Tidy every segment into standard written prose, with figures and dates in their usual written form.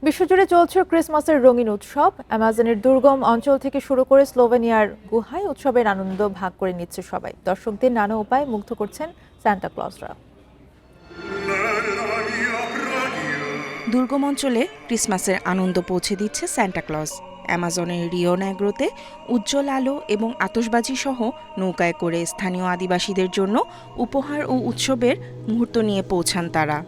বিশ্বজুড়ে চলছে ক্রিসমাসের রঙিন উৎসব। অ্যামাজনের দুর্গম অঞ্চল থেকে শুরু করে স্লোভেনিয়ার গুহায় উৎসবের আনন্দ ভাগ করে নিচ্ছে সবাই। দর্শকদের নানা উপায়ে মুগ্ধ করছেন সান্টা ক্লজরা। দুর্গম অঞ্চলে ক্রিসমাসের আনন্দ পৌঁছে দিচ্ছে সান্টা ক্লজ। অ্যামাজনের রিও নেগ্রোতে উজ্জ্বল আলো এবং আতশবাজি সহ নৌকায় করে স্থানীয় আদিবাসীদের জন্য উপহার ও উৎসবের মুহূর্ত নিয়ে পৌঁছান তারা।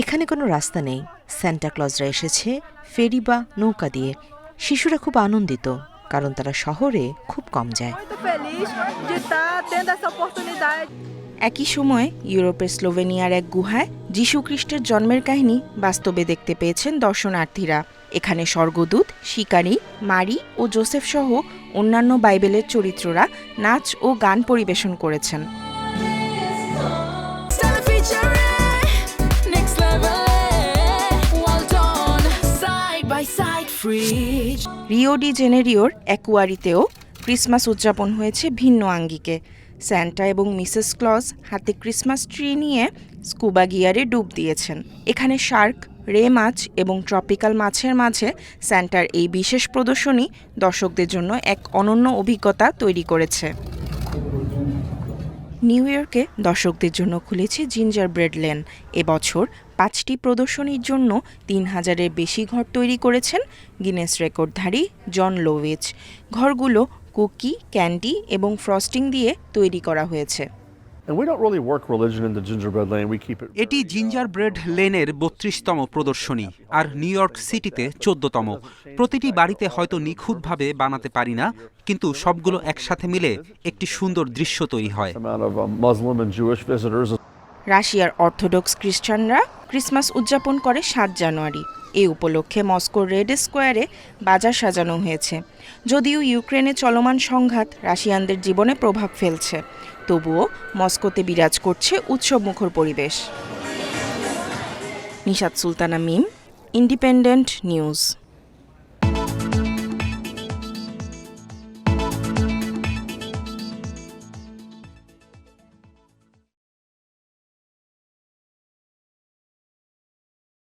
এখানে কোনো রাস্তা নেই। সান্টা ক্লজরা এসেছে ফেরি বা নৌকা দিয়ে। শিশুরা খুব আনন্দিত, কারণ তারা শহরে খুব কম যায়। একই সময়ে ইউরোপের স্লোভেনিয়ার এক গুহায় যীশু খ্রিস্টের জন্মের কাহিনী বাস্তবে দেখতে পেয়েছেন দর্শনার্থীরা। এখানে স্বর্গদূত, শিকারী, মারি ও জোসেফ সহ অন্যান্য বাইবেলের চরিত্ররা নাচ ও গান পরিবেশন করেছেন। রিও ডি জেনেরিওর অ্যাকুয়ারিতেও ক্রিসমাস উদযাপন হয়েছে ভিন্ন আঙ্গিকে। স্যান্টা এবং মিসেস ক্লজ হাতে ক্রিসমাস ট্রি নিয়ে স্কুবা গিয়ারে ডুব দিয়েছেন। এখানে শার্ক, রে মাছ এবং ট্রপিক্যাল মাছের মাঝে স্যান্টার এই বিশেষ প্রদর্শনী দর্শকদের জন্য এক অনন্য অভিজ্ঞতা তৈরি করেছে। নিউ ইয়র্কে দর্শকদের জন্য খুলেছে জিঞ্জার ব্রেড লেন। এবছর 5টি প্রদর্শনীর জন্য 3000-এর বেশি ঘর তৈরি করেছেন গিনেস রেকর্ডধারী জন লোভিচ। ঘরগুলো কুকি, ক্যান্ডি এবং ফ্রস্টিং দিয়ে তৈরি করা হয়েছে। এটি জিঞ্জার ব্রেড লেনের 32তম প্রদর্শনী, আর নিউ ইয়র্ক সিটিতে 14তম। প্রতিটি বাড়িতে হয়তো নিখুঁতভাবে বানাতে পারি না, কিন্তু সবগুলো একসাথে মিলে একটি সুন্দর দৃশ্য তৈরি হয়। রাশিয়ার অর্থোডক্স খ্রিস্টানরা ক্রিসমাস উদযাপন করে 7 জানুয়ারি। এই উপলক্ষে মস্কোর রেড স্কোয়ারে বাজার সাজানো হয়েছে। যদিও ইউক্রেনে চলমান সংঘাত রাশিয়ানদের জীবনে প্রভাব ফেলছে, তবুও মস্কোতে বিরাজ করছে উৎসবমুখর পরিবেশ। নিশাত সুলতানা মিম, ইন্ডিপেন্ডেন্ট নিউজ।